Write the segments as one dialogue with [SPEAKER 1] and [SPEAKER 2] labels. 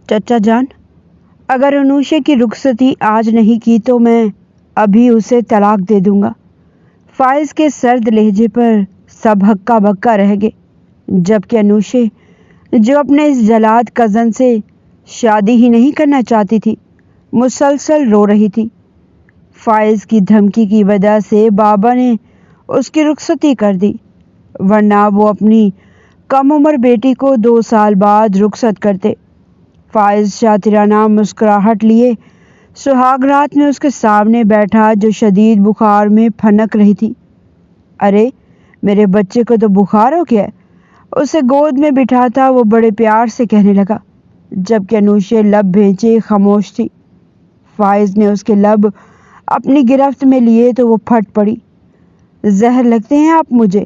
[SPEAKER 1] چچا جان، اگر انوشے کی رخصتی آج نہیں کی تو میں ابھی اسے طلاق دے دوں گا۔ فائز کے سرد لہجے پر سب ہکا بکا رہ گئے، جبکہ انوشے جو اپنے اس جلاد کزن سے شادی ہی نہیں کرنا چاہتی تھی، مسلسل رو رہی تھی۔ فائز کی دھمکی کی وجہ سے بابا نے اس کی رخصتی کر دی، ورنہ وہ اپنی کم عمر بیٹی کو 2 سال بعد رخصت کرتے۔ فائز شاطرانہ مسکراہٹ لیے سہاگ رات میں اس کے سامنے بیٹھا جو شدید بخار میں پھنک رہی تھی۔ ارے میرے بچے کو تو بخار ہو گیا ہے، اسے گود میں بٹھاتا وہ بڑے پیار سے کہنے لگا، جبکہ انوشے لب بھیجے خاموش تھی۔ فائز نے اس کے لب اپنی گرفت میں لیے تو وہ پھٹ پڑی۔ زہر لگتے ہیں آپ مجھے،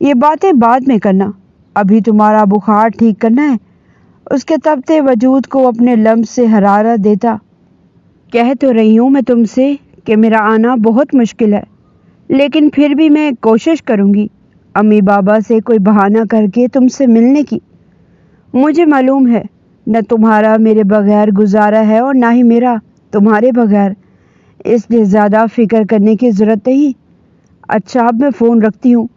[SPEAKER 1] یہ باتیں بعد میں کرنا، ابھی تمہارا بخار ٹھیک کرنا ہے۔ اس کے تپتے وجود کو اپنے لمس سے حرارت دیتا، کہہ تو رہی ہوں میں تم سے کہ میرا آنا بہت مشکل ہے، لیکن پھر بھی میں کوشش کروں گی امی بابا سے کوئی بہانہ کر کے تم سے ملنے کی۔ مجھے معلوم ہے نہ تمہارا میرے بغیر گزارا ہے اور نہ ہی میرا تمہارے بغیر، اس لیے زیادہ فکر کرنے کی ضرورت نہیں۔ اچھا اب میں فون رکھتی ہوں،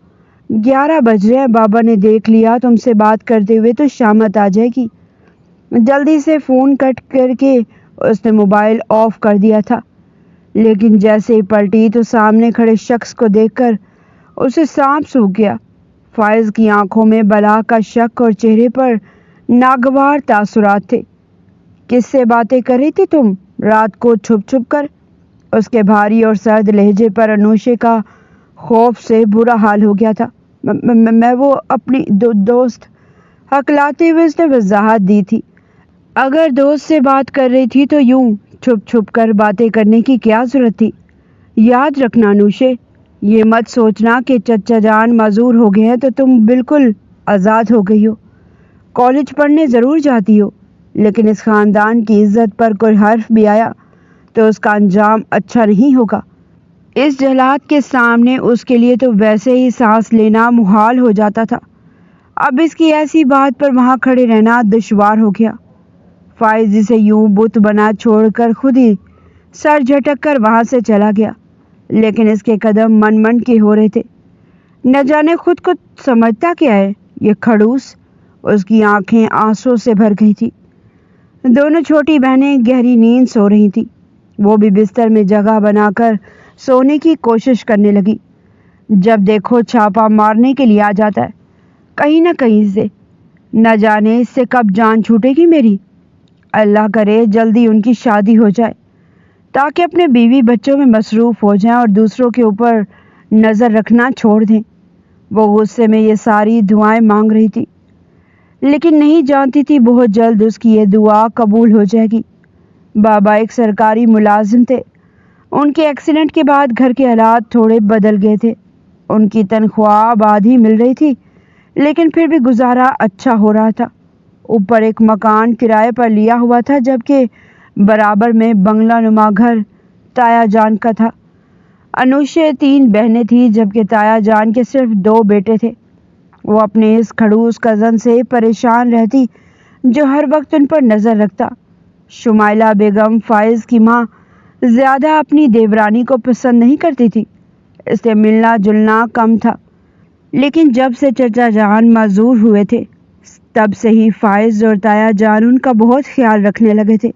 [SPEAKER 1] 11 بج رہے ہیں، بابا نے دیکھ لیا تم سے بات کرتے ہوئے تو شامت آ جائے گی۔ جلدی سے فون کٹ کر کے اس نے موبائل آف کر دیا تھا، لیکن جیسے ہی پلٹی تو سامنے کھڑے شخص کو دیکھ کر اسے سانپ سونکھ گیا۔ فائز کی آنکھوں میں بلا کا شک اور چہرے پر ناگوار تاثرات تھے۔ کس سے باتیں کر رہی تھی تم رات کو چھپ چھپ کر؟ اس کے بھاری اور سرد لہجے پر انوشے کا خوف سے برا حال ہو گیا تھا۔ میں وہ اپنی دوست، ہکلاتے ہوئے اس نے وضاحت دی تھی۔ اگر دوست سے بات کر رہی تھی تو یوں چھپ چھپ کر باتیں کرنے کی کیا ضرورت تھی؟ یاد رکھنا انوشے، یہ مت سوچنا کہ چچا جان معذور ہو گئے ہیں تو تم بالکل آزاد ہو گئی ہو۔ کالج پڑھنے ضرور جاتی ہو، لیکن اس خاندان کی عزت پر کوئی حرف بھی آیا تو اس کا انجام اچھا نہیں ہوگا۔ اس جلاد کے سامنے اس کے لیے تو ویسے ہی سانس لینا محال ہو جاتا تھا، اب اس کی ایسی بات پر وہاں کھڑے رہنا دشوار ہو گیا۔ فائز اسے یوں بت بنا چھوڑ کر خود ہی سر جھٹک کر وہاں سے چلا گیا، لیکن اس کے قدم من من کے ہو رہے تھے۔ نہ جانے خود کو سمجھتا کیا ہے یہ کھڑوس۔ اس کی آنکھیں آنسوں سے بھر گئی تھی۔ دونوں چھوٹی بہنیں گہری نیند سو رہی تھیں، وہ بھی بستر میں جگہ بنا کر سونے کی کوشش کرنے لگی۔ جب دیکھو چھاپا مارنے کے لیے آ جاتا ہے کہیں نہ کہیں سے، نہ جانے اس سے کب جان چھوٹے گی میری۔ اللہ کرے جلدی ان کی شادی ہو جائے تاکہ اپنے بیوی بچوں میں مصروف ہو جائیں اور دوسروں کے اوپر نظر رکھنا چھوڑ دیں۔ وہ غصے میں یہ ساری دعائیں مانگ رہی تھی، لیکن نہیں جانتی تھی بہت جلد اس کی یہ دعا قبول ہو جائے گی۔ بابا ایک سرکاری ملازم تھے، ان کے ایکسیڈنٹ کے بعد گھر کے حالات تھوڑے بدل گئے تھے۔ ان کی تنخواہ اب آدھی مل رہی تھی، لیکن پھر بھی گزارا اچھا ہو رہا تھا۔ اوپر ایک مکان کرائے پر لیا ہوا تھا، جبکہ برابر میں بنگلہ نما گھر تایا جان کا تھا۔ انوشے 3 بہنیں تھیں، جبکہ تایا جان کے صرف 2 بیٹے تھے۔ وہ اپنے اس کھڑوس کزن سے پریشان رہتی جو ہر وقت ان پر نظر رکھتا۔ شمائلہ بیگم فائز کی ماں زیادہ اپنی دیورانی کو پسند نہیں کرتی تھی، اس لیے ملنا جلنا کم تھا، لیکن جب سے چچا جان معذور ہوئے تھے تب سے ہی فائز اور تایا جان ان کا بہت خیال رکھنے لگے تھے۔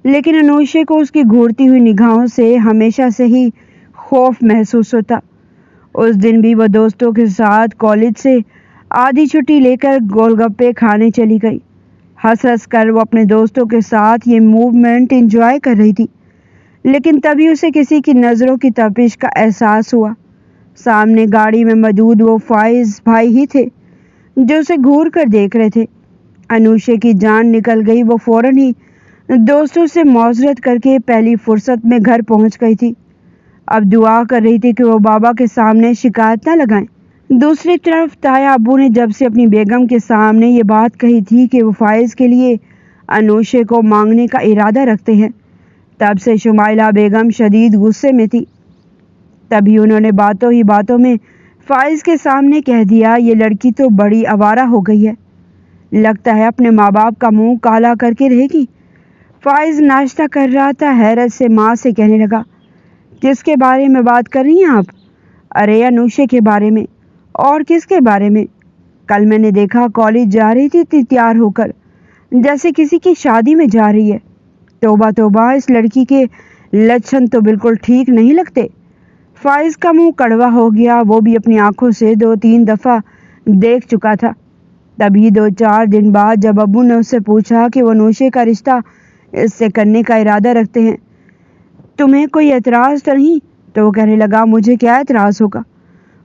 [SPEAKER 1] لیکن انوشے کو اس کی گھورتی ہوئی نگاہوں سے ہمیشہ سے ہی خوف محسوس ہوتا۔ اس دن بھی وہ دوستوں کے ساتھ کالج سے آدھی چھٹی لے کر گول گپے کھانے چلی گئی۔ ہنس ہنس کر وہ اپنے دوستوں کے ساتھ یہ موومنٹ انجوائے کر رہی تھی، لیکن تبھی اسے کسی کی نظروں کی تپش کا احساس ہوا۔ سامنے گاڑی میں موجود وہ فائز بھائی ہی تھے جو اسے گھور کر دیکھ رہے تھے۔ انوشے کی جان نکل گئی، وہ فوراً ہی دوستوں سے معذرت کر کے پہلی فرصت میں گھر پہنچ گئی تھی۔ اب دعا کر رہی تھی کہ وہ بابا کے سامنے شکایت نہ لگائیں۔ دوسری طرف تایا ابو نے جب سے اپنی بیگم کے سامنے یہ بات کہی تھی کہ وہ فائز کے لیے انوشے کو مانگنے کا ارادہ رکھتے ہیں، تب سے شمائلہ بیگم شدید غصے میں تھی۔ تبھی انہوں نے باتوں ہی باتوں میں فائز کے سامنے کہہ دیا، یہ لڑکی تو بڑی آوارہ ہو گئی ہے۔ لگتا ہے اپنے ماں باپ کا منہ کالا کر کے رہے گی۔ فائز ناشتہ کر رہا تھا، حیرت سے ماں سے کہنے لگا، کس کے بارے میں بات کر رہی ہیں آپ؟ ارے انوشے کے بارے میں۔ اور کس کے بارے میں؟ کل میں نے دیکھا کالج جا رہی تھی اتنی تیار ہو کر، جیسے کسی کی شادی میں جا رہی ہے۔ توبہ توبہ، اس لڑکی کے لچھن تو بالکل ٹھیک نہیں لگتے۔ فائز کا منہ کڑوا ہو گیا، وہ بھی اپنی آنکھوں سے 2-3 دفعہ دیکھ چکا تھا۔ تبھی 2-4 دن بعد جب ابو نے اس سے پوچھا کہ وہ انوشے کا رشتہ اس سے کرنے کا ارادہ رکھتے ہیں، تمہیں کوئی اعتراض تو نہیں؟ تو وہ کہنے لگا، مجھے کیا اعتراض ہوگا؟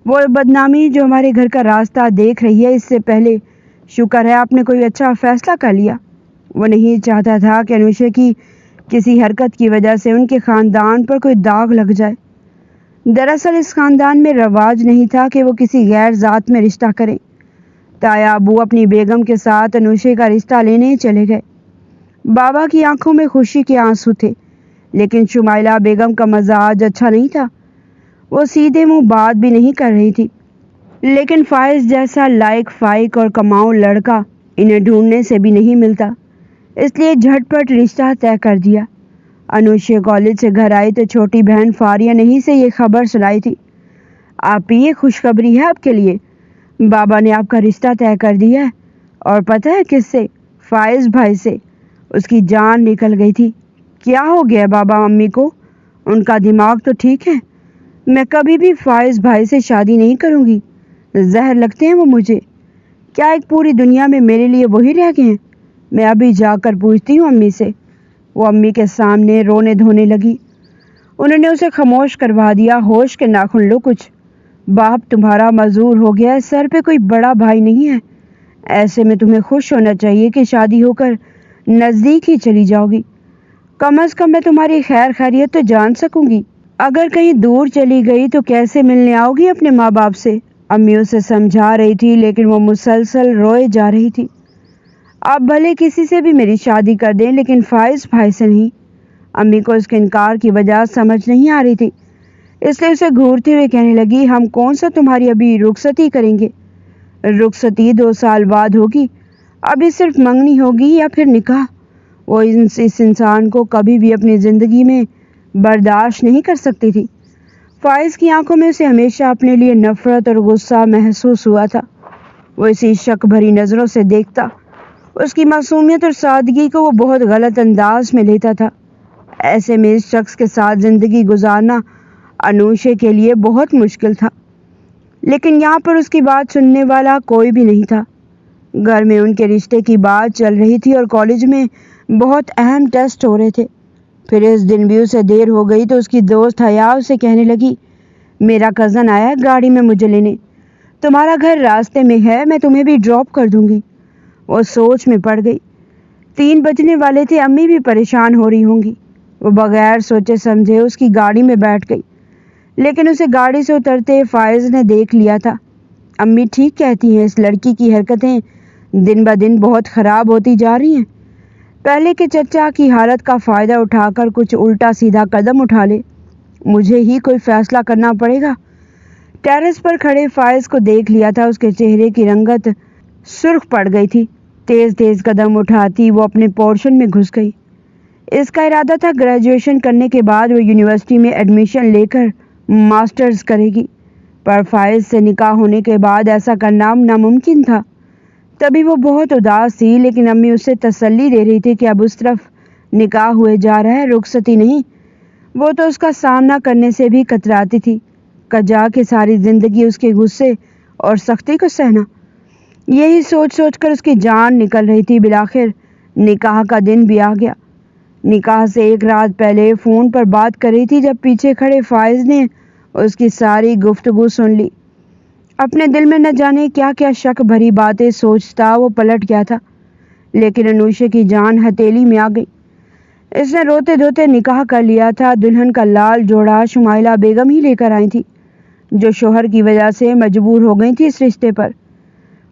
[SPEAKER 1] وہ بدنامی جو ہمارے گھر کا راستہ دیکھ رہی ہے، اس سے پہلے شکر ہے آپ نے کوئی اچھا فیصلہ کر لیا۔ وہ نہیں چاہتا تھا کہ انوشے کی کسی حرکت کی وجہ سے ان کے خاندان پر کوئی داغ لگ جائے۔ دراصل اس خاندان میں رواج نہیں تھا کہ وہ کسی غیر ذات میں رشتہ کریں۔ تایا ابو اپنی بیگم کے ساتھ انوشے کا رشتہ لینے چلے گئے۔ بابا کی آنکھوں میں خوشی کے آنسو تھے، لیکن شمائلہ بیگم کا مزاج اچھا نہیں تھا۔ وہ سیدھے منہ بات بھی نہیں کر رہی تھی، لیکن فائز جیسا لائق فائق اور کماؤ لڑکا انہیں ڈھونڈنے سے بھی نہیں ملتا، اس لیے جھٹ پٹ رشتہ طے کر دیا۔ انوشے کالج سے گھر آئی تو چھوٹی بہن فاریہ نہیں سے یہ خبر سنائی تھی، آپ یہ خوشخبری ہے آپ کے لیے، بابا نے آپ کا رشتہ طے کر دیا ہے، اور پتہ ہے کس سے؟ فائز بھائی سے۔ اس کی جان نکل گئی تھی۔ کیا ہو گیا بابا امی کو؟ ان کا دماغ تو ٹھیک ہے؟ میں کبھی بھی فائز بھائی سے شادی نہیں کروں گی، زہر لگتے ہیں وہ مجھے۔ کیا ایک پوری دنیا میں میرے لیے وہی رہ گئے ہیں؟ میں ابھی جا کر پوچھتی ہوں امی سے۔ وہ امی کے سامنے رونے دھونے لگی۔ انہوں نے اسے خاموش کروا دیا، ہوش کے ناخن لو کچھ، باپ تمہارا معذور ہو گیا ہے، سر پہ کوئی بڑا بھائی نہیں ہے، ایسے میں تمہیں خوش ہونا چاہیے کہ شادی ہو کر نزدیک ہی چلی جاؤ گی، کم از کم میں تمہاری خیر خیریت تو جان سکوں گی، اگر کہیں دور چلی گئی تو کیسے ملنے آؤ گی اپنے ماں باپ سے؟ امی اسے سمجھا رہی تھی، لیکن وہ مسلسل روئے جا رہی تھی۔ آپ بھلے کسی سے بھی میری شادی کر دیں، لیکن فائز بھائی سے نہیں۔ امی کو اس کے انکار کی وجہ سمجھ نہیں آ رہی تھی، اس لیے اسے گھورتے ہوئے کہنے لگی، ہم کون سا تمہاری ابھی رخصتی کریں گے؟ رخصتی 2 سال بعد ہوگی، ابھی صرف منگنی ہوگی یا پھر نکاح۔ وہ اس انسان کو کبھی بھی اپنی زندگی میں برداشت نہیں کر سکتی تھی۔ فائز کی آنکھوں میں اسے ہمیشہ اپنے لیے نفرت اور غصہ محسوس ہوا تھا۔ وہ اسی شک بھری نظروں سے دیکھتا، اس کی معصومیت اور سادگی کو وہ بہت غلط انداز میں لیتا تھا۔ ایسے میں اس شخص کے ساتھ زندگی گزارنا انوشے کے لیے بہت مشکل تھا، لیکن یہاں پر اس کی بات سننے والا کوئی بھی نہیں تھا۔ گھر میں ان کے رشتے کی بات چل رہی تھی اور کالج میں بہت اہم ٹیسٹ ہو رہے تھے۔ پھر اس دن بھی اسے دیر ہو گئی تو اس کی دوست حیا اسے کہنے لگی، میرا کزن آیا ہے گاڑی میں مجھے لینے، تمہارا گھر راستے میں ہے، میں تمہیں بھی ڈراپ کر دوں گی۔ وہ سوچ میں پڑ گئی، 3 بجنے والے تھے، امی بھی پریشان ہو رہی ہوں گی۔ وہ بغیر سوچے سمجھے اس کی گاڑی میں بیٹھ گئی، لیکن اسے گاڑی سے اترتے فائز نے دیکھ لیا تھا۔ امی ٹھیک کہتی ہیں، اس لڑکی کی حرکتیں دن بہ دن بہت خراب ہوتی جا رہی ہیں، پہلے کہ چچا کی حالت کا فائدہ اٹھا کر کچھ الٹا سیدھا قدم اٹھا لے، مجھے ہی کوئی فیصلہ کرنا پڑے گا۔ ٹیرس پر کھڑے فائز کو دیکھ لیا تھا، اس کے چہرے کی رنگت سرخ پڑ گئی تھی۔ تیز تیز قدم اٹھاتی وہ اپنے پورشن میں گھس گئی۔ اس کا ارادہ تھا گریجویشن کرنے کے بعد وہ یونیورسٹی میں ایڈمیشن لے کر ماسٹرز کرے گی، پر فائز سے نکاح ہونے کے بعد ایسا کرنا ناممکن تھا۔ تبھی وہ بہت اداس تھی، لیکن امی اسے تسلی دے رہی تھی کہ اب اس طرف نکاح ہوئے جا رہا ہے، رخصتی نہیں۔ وہ تو اس کا سامنا کرنے سے بھی کتراتی تھی، کجا کہ ساری زندگی اس کے غصے اور سختی کو سہنا۔ یہی سوچ سوچ کر اس کی جان نکل رہی تھی۔ بالآخر نکاح کا دن بھی آ گیا۔ نکاح سے 1 رات پہلے فون پر بات کر رہی تھی جب پیچھے کھڑے فائز نے اس کی ساری گفتگو سن لی۔ اپنے دل میں نہ جانے کیا کیا شک بھری باتیں سوچتا وہ پلٹ گیا تھا، لیکن انوشے کی جان ہتھیلی میں آ گئی۔ اس نے روتے دھوتے نکاح کر لیا تھا۔ دلہن کا لال جوڑا شمائلہ بیگم ہی لے کر آئی تھی، جو شوہر کی وجہ سے مجبور ہو گئی تھی اس رشتے پر،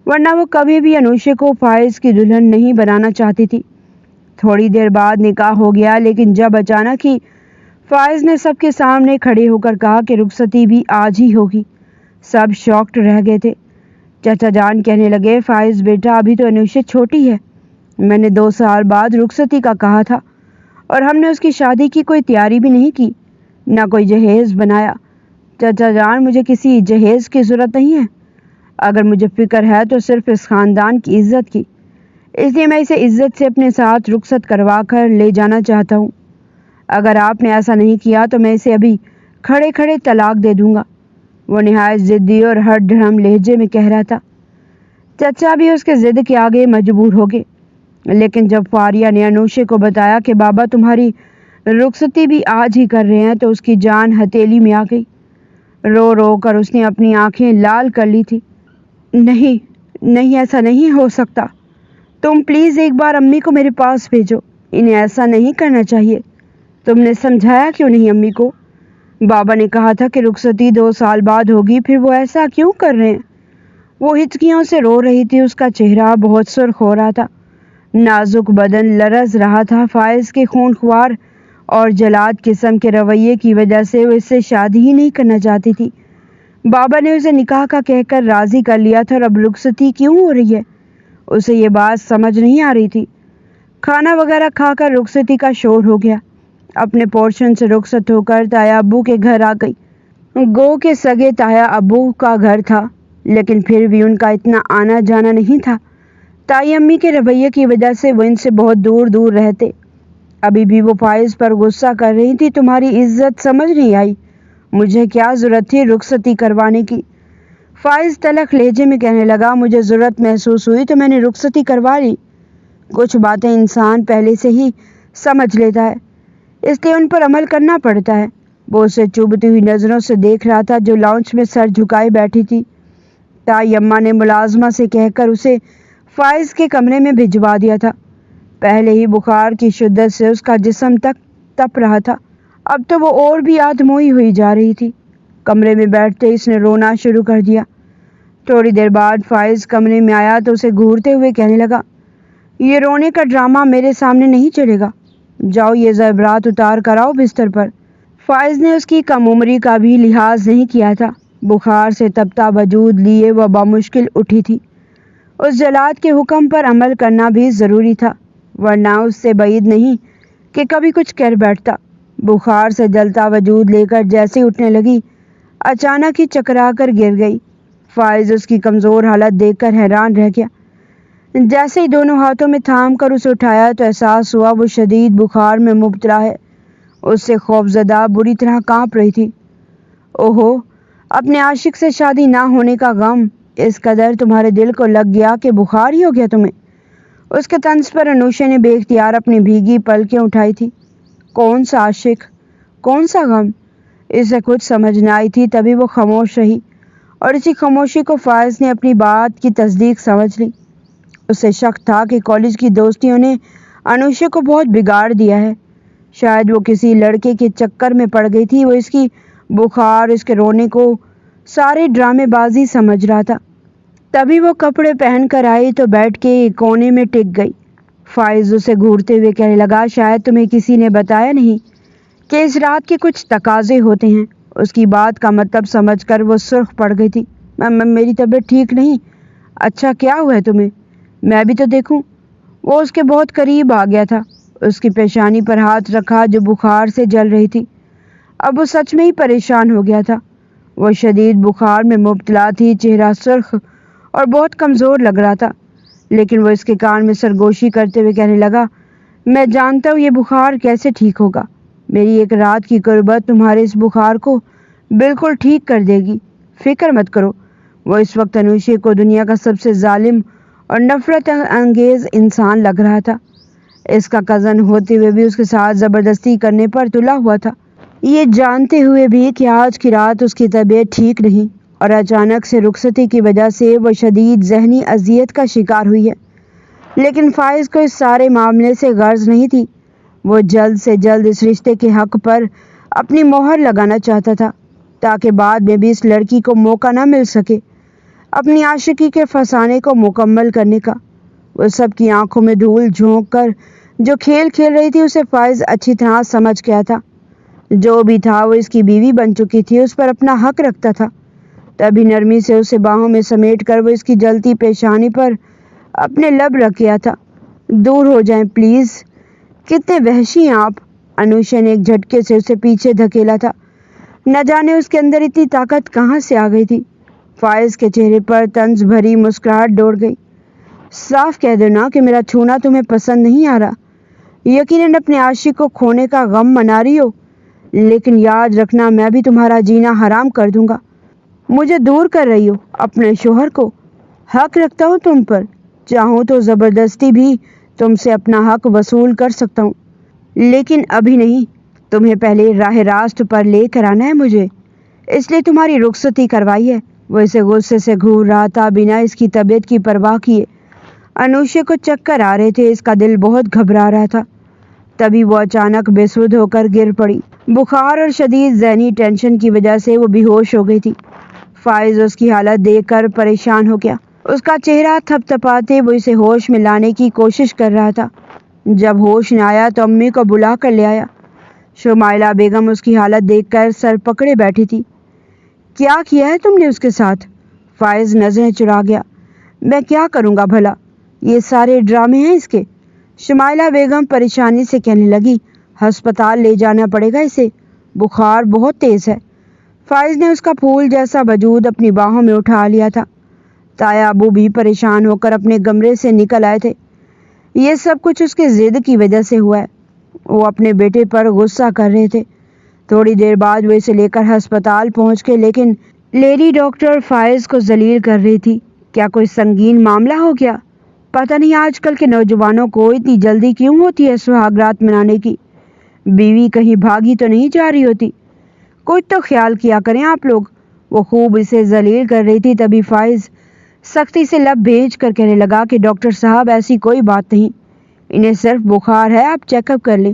[SPEAKER 1] ورنہ وہ کبھی بھی انوشے کو فائز کی دلہن نہیں بنانا چاہتی تھی۔ تھوڑی دیر بعد نکاح ہو گیا، لیکن جب اچانک ہی فائز نے سب کے سامنے کھڑے ہو کر کہا کہ رخصتی بھی آج ہی ہوگی، سب شاکڈ رہ گئے تھے۔ چچا جان کہنے لگے، فائز بیٹا ابھی تو انوشا چھوٹی ہے، میں نے 2 سال بعد رخصتی کا کہا تھا اور ہم نے اس کی شادی کی کوئی تیاری بھی نہیں کی، نہ کوئی جہیز بنایا۔ چچا جان مجھے کسی جہیز کی ضرورت نہیں ہے، اگر مجھے فکر ہے تو صرف اس خاندان کی عزت کی، اس لیے میں اسے عزت سے اپنے ساتھ رخصت کروا کر لے جانا چاہتا ہوں۔ اگر آپ نے ایسا نہیں کیا تو میں اسے ابھی کھڑے کھڑے طلاق دے دوں گا، وہ نہایت ضدی اور ہر ڈھڑم لہجے میں کہہ رہا تھا۔ چچا بھی اس کے ضد کے آگے مجبور ہو گئے، لیکن جب فاریہ نے انوشے کو بتایا کہ بابا تمہاری رخصتی بھی آج ہی کر رہے ہیں تو اس کی جان ہتھیلی میں آ گئی۔ رو رو کر اس نے اپنی آنکھیں لال کر لی تھی۔ نہیں ایسا نہیں ہو سکتا، تم پلیز ایک بار امی کو میرے پاس بھیجو، انہیں ایسا نہیں کرنا چاہیے۔ تم نے سمجھایا کیوں نہیں امی کو؟ بابا نے کہا تھا کہ رخصتی 2 سال بعد ہوگی، پھر وہ ایسا کیوں کر رہے ہیں؟ وہ ہچکیوں سے رو رہی تھی، اس کا چہرہ بہت سرخ ہو رہا تھا، نازک بدن لرز رہا تھا۔ فائز کے خونخوار اور جلاد قسم کے رویے کی وجہ سے وہ اس سے شادی ہی نہیں کرنا چاہتی تھی۔ بابا نے اسے نکاح کا کہہ کر راضی کر لیا تھا اور اب رخصتی کیوں ہو رہی ہے؟ اسے یہ بات سمجھ نہیں آ رہی تھی۔ کھانا وغیرہ کھا کر رخصتی کا شور ہو گیا۔ اپنے پورشن سے رخصت ہو کر تایا ابو کے گھر آ گئی۔ گو کے سگے تایا ابو کا گھر تھا، لیکن پھر بھی ان کا اتنا آنا جانا نہیں تھا۔ تائی امی کے رویے کی وجہ سے وہ ان سے بہت دور دور رہتے۔ ابھی بھی وہ فائز پر غصہ کر رہی تھی، تمہاری عزت سمجھ نہیں آئی، مجھے کیا ضرورت تھی رخصتی کروانے کی؟ فائز تلخ لہجے میں کہنے لگا، مجھے ضرورت محسوس ہوئی تو میں نے رخصتی کروا لی۔ کچھ باتیں انسان پہلے سے ہی سمجھ لیتا ہے، اس لیے ان پر عمل کرنا پڑتا ہے۔ وہ اسے چبھتی ہوئی نظروں سے دیکھ رہا تھا جو لاؤنج میں سر جھکائے بیٹھی تھی۔ تائی اماں نے ملازمہ سے کہہ کر اسے فائز کے کمرے میں بھجوا دیا تھا۔ پہلے ہی بخار کی شدت سے اس کا جسم تک تپ رہا تھا، اب تو وہ اور بھی آدموئی ہوئی جا رہی تھی۔ کمرے میں بیٹھتے اس نے رونا شروع کر دیا۔ تھوڑی دیر بعد فائز کمرے میں آیا تو اسے گھورتے ہوئے کہنے لگا، یہ رونے کا ڈرامہ میرے سامنے نہیں چلے گا، جاؤ یہ زیورات اتار کر آؤ بستر پر۔ فائز نے اس کی کم عمری کا بھی لحاظ نہیں کیا تھا۔ بخار سے تپتا وجود لیے وہ بامشکل اٹھی تھی۔ اس جلاد کے حکم پر عمل کرنا بھی ضروری تھا، ورنہ اس سے بعید نہیں کہ کبھی کچھ کر بیٹھتا۔ بخار سے جلتا وجود لے کر جیسے اٹھنے لگی، اچانک ہی چکرا کر گر گئی۔ فائز اس کی کمزور حالت دیکھ کر حیران رہ گیا۔ جیسے ہی دونوں ہاتھوں میں تھام کر اسے اٹھایا تو احساس ہوا وہ شدید بخار میں مبتلا ہے۔ اس سے خوفزدہ بری طرح کانپ رہی تھی۔ اوہو، اپنے عاشق سے شادی نہ ہونے کا غم اس قدر تمہارے دل کو لگ گیا کہ بخار ہی ہو گیا تمہیں؟ اس کے طنز پر انوشا نے بے اختیار اپنی بھیگی پلکیں اٹھائی تھی۔ کون سا عاشق، کون سا غم؟ اسے کچھ سمجھ نہ آئی تھی، تبھی وہ خاموش رہی اور اسی خاموشی کو فائز نے اپنی بات کی تصدیق سمجھ لی۔ اسے شک تھا کہ کالج کی دوستیوں نے انوشا کو بہت بگاڑ دیا ہے، شاید وہ کسی لڑکے کے چکر میں پڑ گئی تھی۔ وہ اس کی بخار، اس کے رونے کو سارے ڈرامے بازی سمجھ رہا تھا۔ تبھی وہ کپڑے پہن کر آئی تو بیٹھ کے ایک کونے میں ٹک گئی۔ فائز اسے گھورتے ہوئے کہنے لگا، شاید تمہیں کسی نے بتایا نہیں کہ اس رات کے کچھ تقاضے ہوتے ہیں۔ اس کی بات کا مطلب سمجھ کر وہ سرخ پڑ گئی تھی۔ میری طبیعت ٹھیک نہیں۔ اچھا کیا ہوا ہے تمہیں؟ میں بھی تو دیکھوں۔ وہ اس کے بہت قریب آ گیا تھا، اس کی پیشانی پر ہاتھ رکھا جو بخار سے جل رہی تھی۔ اب وہ سچ میں ہی پریشان ہو گیا تھا۔ وہ شدید بخار میں مبتلا تھی، چہرہ سرخ اور بہت کمزور لگ رہا تھا، لیکن وہ اس کے کان میں سرگوشی کرتے ہوئے کہنے لگا، میں جانتا ہوں یہ بخار کیسے ٹھیک ہوگا۔ میری ایک رات کی قربت تمہارے اس بخار کو بالکل ٹھیک کر دے گی، فکر مت کرو۔ وہ اس وقت انوشا کو دنیا کا سب سے ظالم اور نفرت انگیز انسان لگ رہا تھا۔ اس کا کزن ہوتے ہوئے بھی اس کے ساتھ زبردستی کرنے پر تلا ہوا تھا، یہ جانتے ہوئے بھی کہ آج کی رات اس کی طبیعت ٹھیک نہیں اور اچانک سے رخصتی کی وجہ سے وہ شدید ذہنی اذیت کا شکار ہوئی ہے۔ لیکن فائز کو اس سارے معاملے سے غرض نہیں تھی۔ وہ جلد سے جلد اس رشتے کے حق پر اپنی مہر لگانا چاہتا تھا تاکہ بعد میں بھی اس لڑکی کو موقع نہ مل سکے اپنی عاشقی کے فسانے کو مکمل کرنے کا۔ وہ سب کی آنکھوں میں دھول جھونک کر جو کھیل کھیل رہی تھی اسے فائز اچھی طرح سمجھ گیا تھا۔ جو بھی تھا وہ اس کی بیوی بن چکی تھی، اس پر اپنا حق رکھتا تھا۔ تبھی نرمی سے اسے باہوں میں سمیٹ کر وہ اس کی جلتی پیشانی پر اپنے لب رکھ گیا تھا۔ دور ہو جائیں پلیز، کتنے وحشی ہیں آپ۔ انوشا نے ایک جھٹکے سے اسے پیچھے دھکیلا تھا۔ نہ جانے اس کے اندر اتنی طاقت کہاں سے آ گئی تھی۔ فائز کے چہرے پر طنز بھری مسکراہٹ دوڑ گئی۔ صاف کہہ دو نا کہ میرا چھونا تمہیں پسند نہیں آ رہا۔ یقیناً اپنے عاشق کو کھونے کا غم منا رہی ہو، لیکن یاد رکھنا میں بھی تمہارا جینا حرام کر دوں گا۔ مجھے دور کر رہی ہو اپنے شوہر کو۔ حق رکھتا ہوں تم پر، چاہوں تو زبردستی بھی تم سے اپنا حق وصول کر سکتا ہوں، لیکن ابھی نہیں۔ تمہیں پہلے راہ راست پر لے کر آنا ہے مجھے، اس لیے تمہاری رخصتی کروائی ہے۔ وہ اسے غصے سے گھور رہا تھا بنا اس کی طبیعت کی پرواہ کیے۔ انوشا کو چکر آ رہے تھے، اس کا دل بہت گھبرا رہا تھا۔ تبھی وہ اچانک بے سدھ ہو کر گر پڑی۔ بخار اور شدید ذہنی ٹینشن کی وجہ سے وہ بے ہوش ہو گئی تھی۔ فائز اس کی حالت دیکھ کر پریشان ہو گیا۔ اس کا چہرہ تھپ تھپاتے وہ اسے ہوش میں لانے کی کوشش کر رہا تھا۔ جب ہوش نہ آیا تو امی کو بلا کر لے آیا۔ شمائلہ بیگم اس کی حالت دیکھ کر سر پکڑے بیٹھی تھی۔ کیا کیا ہے تم نے اس کے ساتھ؟ فائز نظریں چرا گیا۔ میں کیا کروں گا بھلا، یہ سارے ڈرامے ہیں اس کے۔ شمائلہ بیگم پریشانی سے کہنے لگی، ہسپتال لے جانا پڑے گا اسے، بخار بہت تیز ہے۔ فائز نے اس کا پھول جیسا وجود اپنی باہوں میں اٹھا لیا تھا۔ تایا ابو بھی پریشان ہو کر اپنے کمرے سے نکل آئے تھے۔ یہ سب کچھ اس کے ضد کی وجہ سے ہوا ہے۔ وہ اپنے بیٹے پر غصہ کر رہے تھے۔ تھوڑی دیر بعد وہ اسے لے کر ہسپتال پہنچ گئے، لیکن لیڈی ڈاکٹر فائز کو ذلیل کر رہی تھی۔ کیا کوئی سنگین معاملہ ہو گیا؟ پتہ نہیں آج کل کے نوجوانوں کو اتنی جلدی کیوں ہوتی ہے سہاگ رات منانے کی۔ بیوی کہیں بھاگی تو نہیں جا رہی ہوتی؟ کچھ تو خیال کیا کریں آپ لوگ۔ وہ خوب اسے ذلیل کر رہی تھی۔ تبھی فائز سختی سے لب بھیج کر کہنے لگا کہ ڈاکٹر صاحب ایسی کوئی بات نہیں، انہیں صرف بخار ہے، آپ چیک اپ کر لیں۔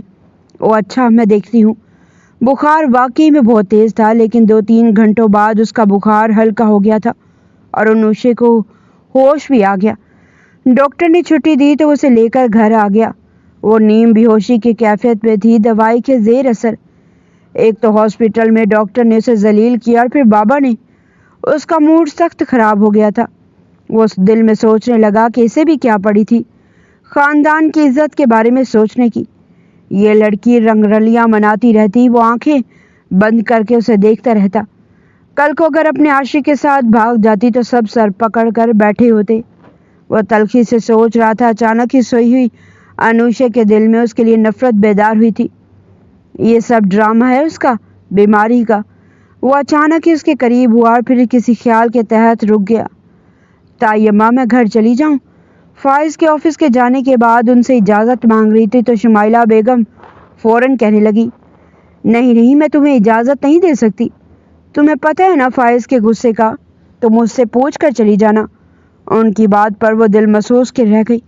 [SPEAKER 1] او اچھا، میں دیکھتی ہوں۔ بخار واقعی میں بہت تیز تھا، لیکن 2-3 گھنٹوں بعد اس کا بخار ہلکا ہو گیا تھا اور انوشا کو ہوش بھی آ گیا۔ ڈاکٹر نے چھٹی دی تو اسے لے کر گھر آ گیا۔ وہ نیم بے ہوشی کی کیفیت میں تھی، دوائی کے زیر اثر۔ ایک تو ہاسپٹل میں ڈاکٹر نے اسے ذلیل کیا اور پھر بابا نے۔ اس کا موڈ سخت خراب ہو گیا تھا۔ وہ اس دل میں سوچنے لگا کہ اسے بھی کیا پڑی تھی خاندان کی عزت کے بارے میں سوچنے کی۔ یہ لڑکی رنگ رلیاں مناتی رہتی، وہ آنکھیں بند کر کے اسے دیکھتا رہتا۔ کل کو اگر اپنے عاشق کے ساتھ بھاگ جاتی تو سب سر پکڑ کر بیٹھے ہوتے۔ وہ تلخی سے سوچ رہا تھا، اچانک ہی سوئی ہوئی انوشا کے دل میں اس کے لیے نفرت بیدار ہوئی تھی۔ یہ سب ڈرامہ ہے اس کا، بیماری کا۔ وہ اچانک ہی اس کے قریب ہوا اور پھر کسی خیال کے تحت رک گیا۔ تائیمہ میں گھر چلی جاؤں؟ فائز کے آفس کے جانے کے بعد ان سے اجازت مانگ رہی تھی تو شمائلہ بیگم فوراً کہنے لگی، نہیں، میں تمہیں اجازت نہیں دے سکتی۔ تمہیں پتہ ہے نا فائز کے غصے کا، تم مجھ سے پوچھ کر چلی جانا۔ ان کی بات پر وہ دل محسوس کے رہ گئی۔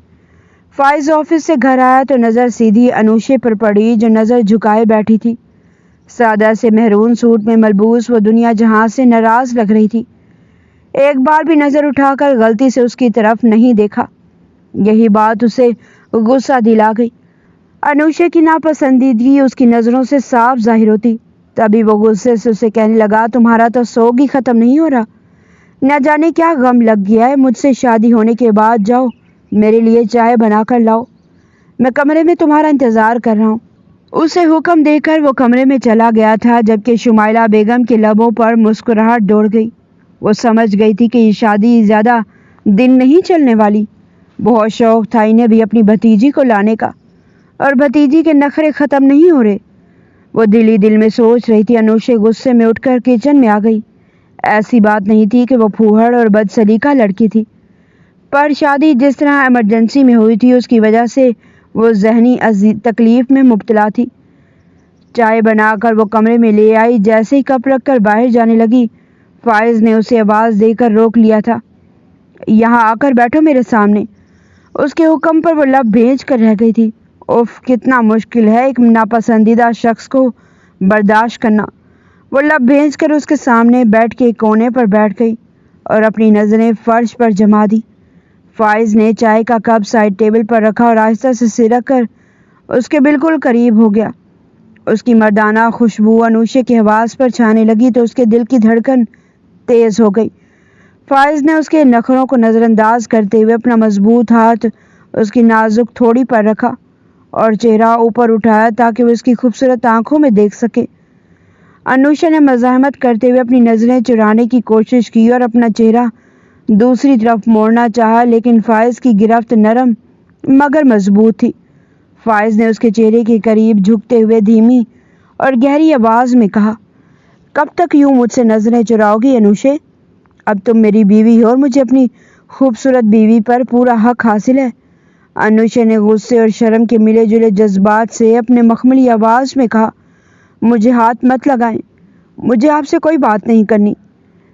[SPEAKER 1] فائز آفس سے گھر آیا تو نظر سیدھی انوشا پر پڑی، جو نظر جھکائے بیٹھی تھی۔ سادہ سے مہرون سوٹ میں ملبوس وہ دنیا جہاں سے ناراض لگ رہی تھی۔ ایک بار بھی نظر اٹھا کر غلطی سے اس کی طرف نہیں دیکھا۔ یہی بات اسے غصہ دلا گئی۔ انوشا کی ناپسندیدگی اس کی نظروں سے صاف ظاہر ہوتی۔ تبھی وہ غصے سے اسے کہنے لگا، تمہارا تو سوگ ہی ختم نہیں ہو رہا، نہ جانے کیا غم لگ گیا ہے۔ مجھ سے شادی ہونے کے بعد جاؤ، میرے لیے چائے بنا کر لاؤ، میں کمرے میں تمہارا انتظار کر رہا ہوں۔ اسے حکم دے کر وہ کمرے میں چلا گیا تھا، جبکہ شمائلہ بیگم کے لبوں پر مسکراہٹ دوڑ گئی۔ وہ سمجھ گئی تھی کہ یہ شادی زیادہ دن نہیں چلنے والی۔ بہت شوق تھا انہیں بھی اپنی بھتیجی کو لانے کا، اور بھتیجی کے نخرے ختم نہیں ہو رہے۔ وہ دل ہی دل میں سوچ رہی تھی۔ انوشا غصے میں اٹھ کر کچن میں آ گئی۔ ایسی بات نہیں تھی کہ وہ پھوہڑ اور بد سلیقہ لڑکی تھی، پر شادی جس طرح ایمرجنسی میں ہوئی تھی، اس کی وجہ سے وہ ذہنی تکلیف میں مبتلا تھی۔ چائے بنا کر وہ کمرے میں لے آئی۔ جیسے ہی کپ رکھ کر باہر جانے لگی، فائز نے اسے آواز دے کر روک لیا تھا، یہاں آ کر بیٹھو میرے سامنے۔ اس کے حکم پر وہ لب بھیج کر رہ گئی تھی۔ اف، کتنا مشکل ہے ایک ناپسندیدہ شخص کو برداشت کرنا۔ وہ لب بھیج کر اس کے سامنے بیٹھ کے ایک کونے پر بیٹھ گئی اور اپنی نظریں فرش پر جما دی۔ فائز نے چائے کا کپ سائڈ ٹیبل پر رکھا اور آہستہ سے سرک کر اس کے بالکل قریب ہو گیا۔ اس کی مردانہ خوشبو انوشا کے حواس پر چھانے لگی تو اس کے دل کی دھڑکن تیز ہو گئی۔ فائز نے اس کے نخروں کو نظر انداز کرتے ہوئے اپنا مضبوط ہاتھ اس کی نازک تھوڑی پر رکھا اور چہرہ اوپر اٹھایا تاکہ وہ اس کی خوبصورت آنکھوں میں دیکھ سکے۔ انوشا نے مزاحمت کرتے ہوئے اپنی نظریں چرانے کی کوشش کی اور اپنا چہرہ دوسری طرف موڑنا چاہا، لیکن فائز کی گرفت نرم مگر مضبوط تھی۔ فائز نے اس کے چہرے کے قریب جھکتے ہوئے دھیمی اور گہری آواز میں کہا، کب تک یوں مجھ سے نظریں چراؤ گی انوشے؟ اب تم میری بیوی ہو اور مجھے اپنی خوبصورت بیوی پر پورا حق حاصل ہے۔ انوشا نے غصے اور شرم کے ملے جلے جذبات سے اپنے مخملی آواز میں کہا، مجھے ہاتھ مت لگائیں، مجھے آپ سے کوئی بات نہیں کرنی۔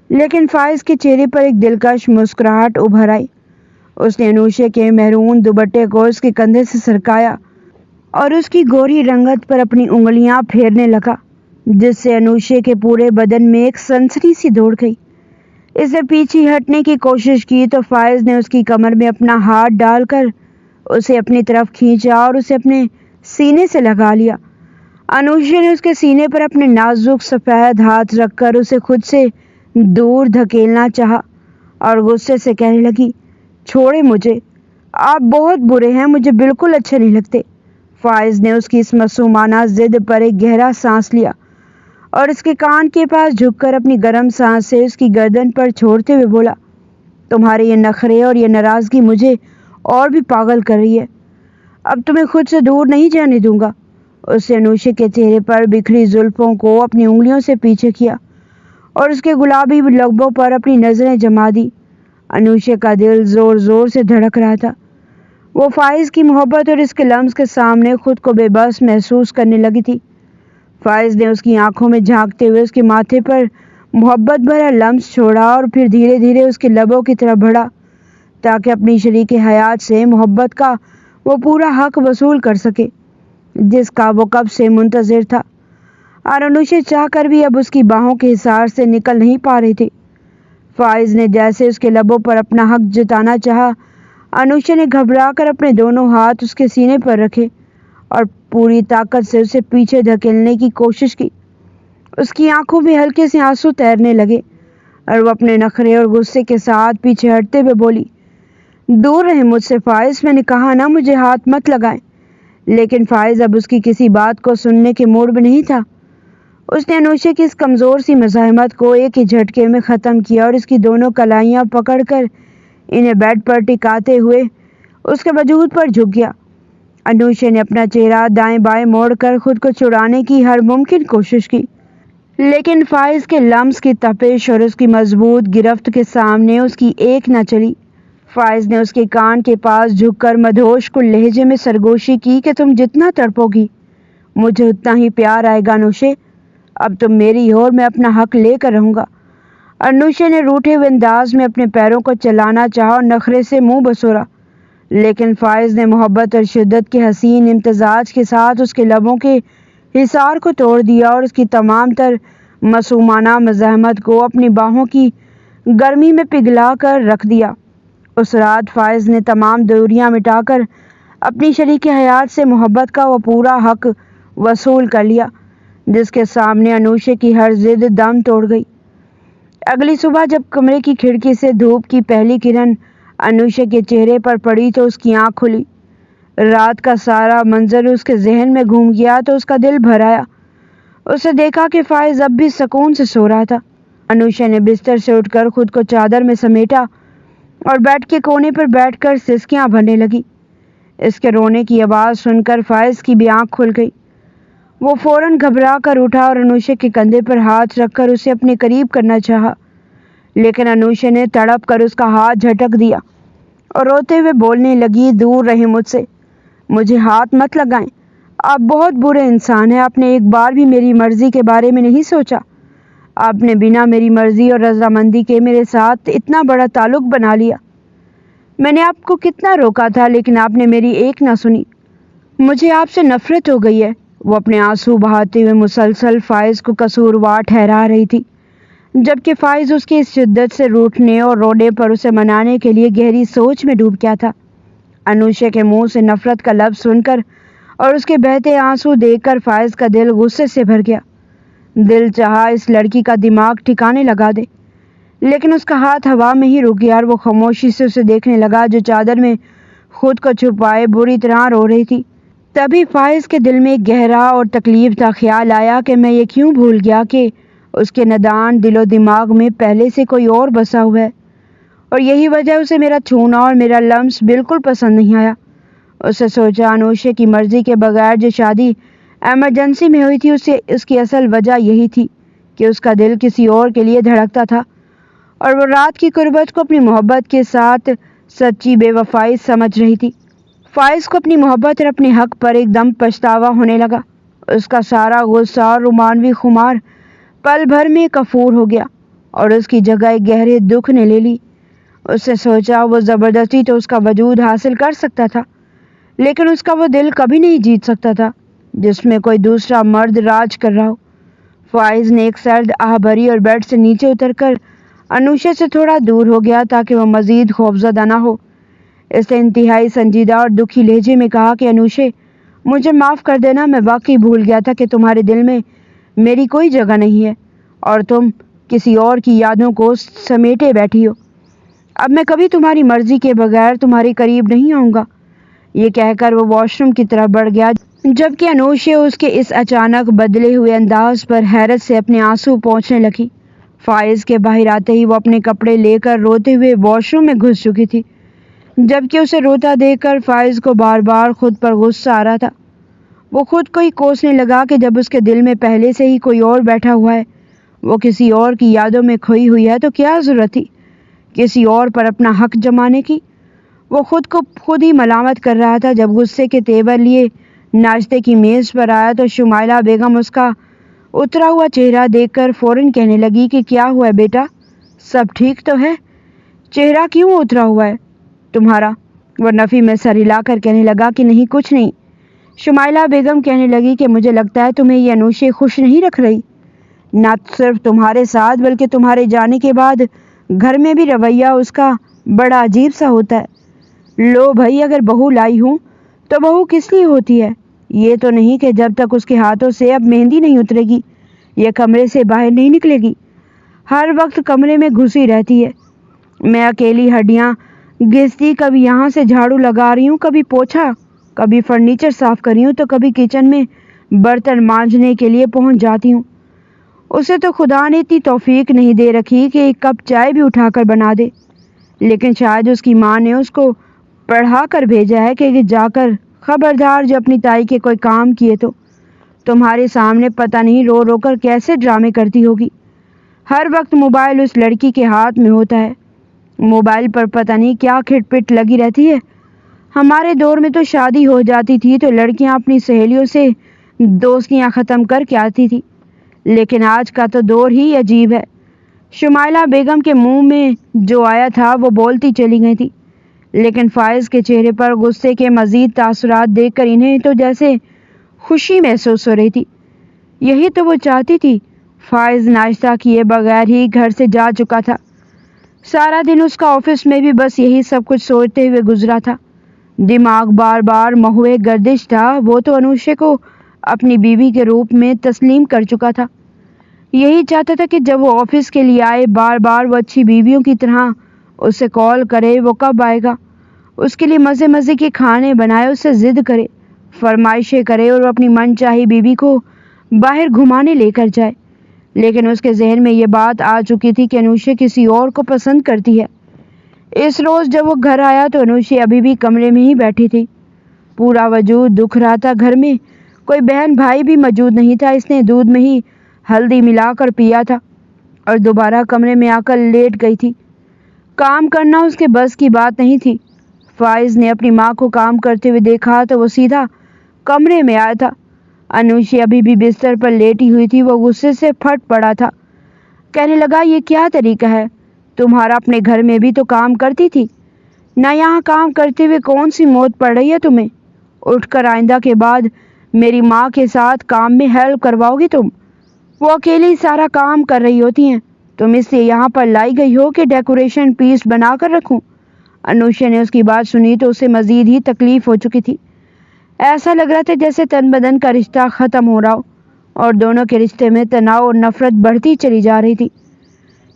[SPEAKER 1] لیکن فائز کے چہرے پر ایک دلکش مسکراہٹ ابھر آئی۔ اس نے انوشا کے مہرون دوپٹے کو اس کے کندھے سے سرکایا اور اس کی گوری رنگت پر اپنی انگلیاں پھیرنے لگا، جس سے انوشا کے پورے بدن میں ایک سنسنی سی دوڑ گئی۔ اس سے پیچھے ہٹنے کی کوشش کی تو فائز نے اس کی کمر میں اپنا ہاتھ ڈال کر اسے اپنی طرف کھینچا اور اسے اپنے سینے سے لگا لیا۔ انوشا نے اس کے سینے پر اپنے نازک سفید ہاتھ رکھ کر اسے خود سے دور دھکیلنا چاہا اور غصے سے کہنے لگی، چھوڑے مجھے، آپ بہت برے ہیں، مجھے بالکل اچھے نہیں لگتے۔ فائز نے اس کی اس معصومانہ ضد پر ایک گہرا سانس لیا اور اس کے کان کے پاس جھک کر اپنی گرم سانس سے اس کی گردن پر چھوڑتے ہوئے بولا، تمہارے یہ نخرے اور یہ ناراضگی مجھے اور بھی پاگل کر رہی ہے، اب تمہیں خود سے دور نہیں جانے دوں گا۔ اس نے انوشا کے چہرے پر بکھری زلفوں کو اپنی انگلیوں سے پیچھے کیا اور اس کے گلابی لبوں پر اپنی نظریں جما دی۔ انوشا کا دل زور زور سے دھڑک رہا تھا۔ وہ فائز کی محبت اور اس کے لمس کے سامنے خود کو بے بس محسوس کرنے لگی تھی۔ فائز نے اس کی آنکھوں میں جھانکتے ہوئے اس کے ماتھے پر محبت بھرا لمس چھوڑا اور پھر دھیرے دھیرے اس کے لبوں کی طرف بڑھا تاکہ اپنی شریک حیات سے محبت کا وہ پورا حق وصول کر سکے جس کا وہ کب سے منتظر تھا، اور انوشا چاہ کر بھی اب اس کی باہوں کے حصار سے نکل نہیں پا رہے تھے۔ فائز نے جیسے اس کے لبوں پر اپنا حق جتانا چاہا، انوشا نے گھبرا کر اپنے دونوں ہاتھ اس کے سینے پر رکھے اور پوری طاقت سے اسے پیچھے دھکیلنے کی کوشش کی۔ اس کی آنکھوں میں ہلکے سے آنسو تیرنے لگے اور وہ اپنے نخرے اور غصے کے ساتھ پیچھے ہٹتے ہوئے بولی، دور رہیں مجھ سے فائز، میں نے کہا نا مجھے ہاتھ مت لگائیں۔ لیکن فائز اب اس کی کسی بات کو سننے کے موڈ میں نہیں تھا۔ اس نے انوشا کی اس کمزور سی مزاحمت کو ایک ہی جھٹکے میں ختم کیا اور اس کی دونوں کلائیاں پکڑ کر انہیں بیڈ پر ٹکاتے ہوئے اس کے وجود پر جھک گیا۔ انوشا نے اپنا چہرہ دائیں بائیں موڑ کر خود کو چھڑانے کی ہر ممکن کوشش کی، لیکن فائز کے لمس کی تپش اور اس کی مضبوط گرفت کے سامنے اس کی ایک نہ چلی۔ فائز نے اس کے کان کے پاس جھک کر مدہوش کن لہجے میں سرگوشی کی کہ تم جتنا تڑپو گی مجھے اتنا ہی پیار آئے گا انوشا، اب تم میری ہو اور میں اپنا حق لے کر رہوں گا۔ انوشا نے روٹھے ہوئے انداز میں اپنے پیروں کو چلانا چاہا اور نخرے سے منہ بسورا، لیکن فائز نے محبت اور شدت کے حسین امتزاج کے ساتھ اس کے لبوں کے حصار کو توڑ دیا اور اس کی تمام تر معصومانہ مزاحمت کو اپنی باہوں کی گرمی میں پگھلا کر رکھ دیا۔ اس رات فائز نے تمام دوریاں مٹا کر اپنی شریک حیات سے محبت کا وہ پورا حق وصول کر لیا جس کے سامنے انوشا کی ہر ضد دم توڑ گئی۔ اگلی صبح جب کمرے کی کھڑکی سے دھوپ کی پہلی کرن انوشا کے چہرے پر پڑی تو اس کی آنکھ کھلی۔ رات کا سارا منظر اس کے ذہن میں گھوم گیا تو اس کا دل بھر آیا۔ اس نے دیکھا کہ فائز اب بھی سکون سے سو رہا تھا۔ انوشا نے بستر سے اٹھ کر خود کو چادر میں سمیٹا اور بیڈ کے کونے پر بیٹھ کر سسکیاں بھرنے لگی۔ اس کے رونے کی آواز سن کر فائز کی بھی آنکھ کھل گئی۔ وہ فوراً گھبرا کر اٹھا اور انوشا کے کندھے پر ہاتھ رکھ کر اسے اپنے قریب کرنا چاہا، لیکن انوشا نے تڑپ کر اس کا ہاتھ جھٹک دیا اور روتے ہوئے بولنے لگی، دور رہیں مجھ سے، مجھے ہاتھ مت لگائیں، آپ بہت برے انسان ہیں، آپ نے ایک بار بھی میری مرضی کے بارے میں نہیں سوچا، آپ نے بنا میری مرضی اور رضامندی کے میرے ساتھ اتنا بڑا تعلق بنا لیا۔ میں نے آپ کو کتنا روکا تھا لیکن آپ نے میری ایک نہ سنی، مجھے آپ سے نفرت ہو گئی ہے۔ وہ اپنے آنسو بہاتے ہوئے مسلسل فائز کو قصوروار ٹھہرا رہی تھی، جبکہ فائز اس کی اس شدت سے روٹھنے اور رونے پر اسے منانے کے لیے گہری سوچ میں ڈوب گیا تھا۔ انوشا کے منہ سے نفرت کا لفظ سن کر اور اس کے بہتے آنسو دیکھ کر فائز کا دل غصے سے بھر گیا۔ دل چاہا اس لڑکی کا دماغ ٹھکانے لگا دے، لیکن اس کا ہاتھ ہوا میں ہی رک گیا اور وہ خاموشی سے اسے دیکھنے لگا جو چادر میں خود کو چھپائے بری طرح رو رہی تھی۔ تبھی فائز کے دل میں ایک گہرا اور تکلیف کا خیال آیا کہ میں یہ کیوں بھول گیا کہ اس کے نادان دل و دماغ میں پہلے سے کوئی اور بسا ہوا ہے، اور یہی وجہ اسے میرا چھونا اور میرا لمس بالکل پسند نہیں آیا۔ اسے سوچا انوشے کی مرضی کے بغیر جو شادی ایمرجنسی میں ہوئی تھی اس کی اصل وجہ یہی تھی کہ اس کا دل کسی اور کے لیے دھڑکتا تھا، اور وہ رات کی قربت کو اپنی محبت کے ساتھ سچی بے وفائی سمجھ رہی تھی۔ فائز کو اپنی محبت اور اپنے حق پر ایک دم پچھتاوا ہونے لگا۔ اس کا سارا غصہ اور رومانوی خمار پل بھر میں کفور ہو گیا اور اس کی جگہ ایک گہرے دکھ نے لے لی۔ اس سے سوچا وہ زبردستی تو اس کا وجود حاصل کر سکتا تھا، لیکن اس کا وہ دل کبھی نہیں جیت سکتا تھا جس میں کوئی دوسرا مرد راج کر رہا ہو۔ فائز نے ایک سرد آہ بھری اور بیڈ سے نیچے اتر کر انوشے سے تھوڑا دور ہو گیا تاکہ وہ مزید خوفزدہ نہ ہو۔ اس نے انتہائی سنجیدہ اور دکھی لہجے میں کہا کہ انوشے، مجھے معاف کر دینا، میں واقعی بھول گیا تھا کہ تمہارے دل میں میری کوئی جگہ نہیں ہے اور تم کسی اور کی یادوں کو سمیٹے بیٹھی ہو۔ اب میں کبھی تمہاری مرضی کے بغیر تمہارے قریب نہیں آؤں گا۔ یہ کہہ کر وہ واش روم کی طرف بڑھ گیا، جبکہ انوشے اس کے اس اچانک بدلے ہوئے انداز پر حیرت سے اپنے آنسو پونچھنے لگی۔ فائز کے باہر آتے ہی وہ اپنے کپڑے لے کر روتے ہوئے واش روم میں گھس چکی تھی، جبکہ اسے روتا دیکھ کر فائز کو بار بار خود پر غصہ آ رہا تھا۔ وہ خود کو ہی کوسنے لگا کہ جب اس کے دل میں پہلے سے ہی کوئی اور بیٹھا ہوا ہے، وہ کسی اور کی یادوں میں کھوئی ہوئی ہے، تو کیا ضرورت تھی کسی اور پر اپنا حق جمانے کی۔ وہ خود کو خود ہی ملامت کر رہا تھا جب غصے کے تیور لیے ناشتے کی میز پر آیا تو شمائلہ بیگم اس کا اترا ہوا چہرہ دیکھ کر فوراً کہنے لگی کہ کیا ہوا ہے بیٹا، سب ٹھیک تو ہے؟ چہرہ کیوں اترا ہوا ہے تمہارا؟ وہ نفی میں سر ہلا کر کہنے لگا کہ نہیں، کچھ نہیں۔ شمائلہ بیگم کہنے لگی کہ مجھے لگتا ہے تمہیں یہ انوشے خوش نہیں رکھ رہی، نہ صرف تمہارے ساتھ بلکہ تمہارے جانے کے بعد گھر میں بھی رویہ اس کا بڑا عجیب سا ہوتا ہے۔ لو بھائی، اگر بہو لائی ہوں تو بہو کس لیے ہوتی ہے؟ یہ تو نہیں کہ جب تک اس کے ہاتھوں سے اب مہندی نہیں اترے گی یہ کمرے سے باہر نہیں نکلے گی، ہر وقت کمرے میں گھسی رہتی ہے۔ میں اکیلی ہڈیاں گھستی کبھی یہاں سے جھاڑو لگا رہی ہوں، کبھی پوچھا، کبھی فرنیچر صاف کر رہی ہوں، تو کبھی کچن میں برتن مانجنے کے لیے پہنچ جاتی ہوں۔ اسے تو خدا نے اتنی توفیق نہیں دے رکھی کہ ایک کپ چائے بھی اٹھا کر بنا دے، لیکن شاید اس کی ماں نے اس کو پڑھا کر بھیجا ہے کہ جا کر خبردار جو اپنی تائی کے کوئی کام کیے تو تمہارے سامنے پتہ نہیں رو رو کر کیسے ڈرامے کرتی ہوگی۔ ہر وقت موبائل اس لڑکی کے ہاتھ میں ہوتا ہے، موبائل پر پتہ نہیں کیا کھٹ پٹ لگی رہتی ہے۔ ہمارے دور میں تو شادی ہو جاتی تھی تو لڑکیاں اپنی سہیلیوں سے دوستیاں ختم کر کے آتی تھی، لیکن آج کا تو دور ہی عجیب ہے۔ شمائلہ بیگم کے منہ میں جو آیا تھا وہ بولتی چلی گئی تھی، لیکن فائز کے چہرے پر غصے کے مزید تاثرات دیکھ کر انہیں تو جیسے خوشی محسوس ہو رہی تھی۔ یہی تو وہ چاہتی تھی۔ فائز ناشتہ کیے بغیر ہی گھر سے جا چکا تھا۔ سارا دن اس کا آفس میں بھی بس یہی سب کچھ سوچتے ہوئے گزرا تھا۔ دماغ بار بار مہوے گردش تھا۔ وہ تو انوشے کو اپنی بیوی کے روپ میں تسلیم کر چکا تھا، یہی چاہتا تھا کہ جب وہ آفس کے لیے آئے بار بار وہ اچھی بیویوں کی طرح اسے کال کرے، وہ کب آئے گا، اس کے لیے مزے مزے کے کھانے بنائے، اس سے ضد کرے، فرمائشیں کرے اور وہ اپنی من چاہی بیوی کو باہر گھمانے لے کر جائے۔ لیکن اس کے ذہن میں یہ بات آ چکی تھی کہ انوشے کسی اور کو پسند کرتی ہے۔ اس روز جب وہ گھر آیا تو انوشے ابھی بھی کمرے میں ہی بیٹھی تھی، پورا وجود دکھ رہا تھا۔ گھر میں کوئی بہن بھائی بھی موجود نہیں تھا۔ اس نے دودھ میں ہی ہلدی ملا کر پیا تھا اور دوبارہ کمرے میں آ کر لیٹ گئی تھی۔ کام کرنا اس کے بس کی بات نہیں تھی۔ فائز نے اپنی ماں کو کام کرتے ہوئے دیکھا تو وہ سیدھا کمرے میں آیا تھا۔ انوشی ابھی بھی بستر پر لیٹی ہوئی تھی۔ وہ غصے سے پھٹ پڑا تھا، کہنے لگا یہ کیا طریقہ ہے تمہارا؟ اپنے گھر میں بھی تو کام کرتی تھی نہ، یہاں کام کرتے ہوئے کون سی موت پڑ رہی ہے تمہیں؟ اٹھ کر آئندہ کے بعد میری ماں کے ساتھ کام میں ہیلپ کرواؤ گی تم؟ وہ اکیلی سارا کام کر رہی ہوتی ہیں، تم اس لیے یہاں پر لائی گئی ہو کہ ڈیکوریشن پیس بنا کر رکھوں؟ انوشا نے اس کی بات سنی تو اسے مزید ہی تکلیف ہو چکی تھی۔ ایسا لگ رہا تھا جیسے تن بدن کا رشتہ ختم ہو رہا ہو اور دونوں کے رشتے میں تناؤ اور نفرت بڑھتی چلی جا رہی تھی۔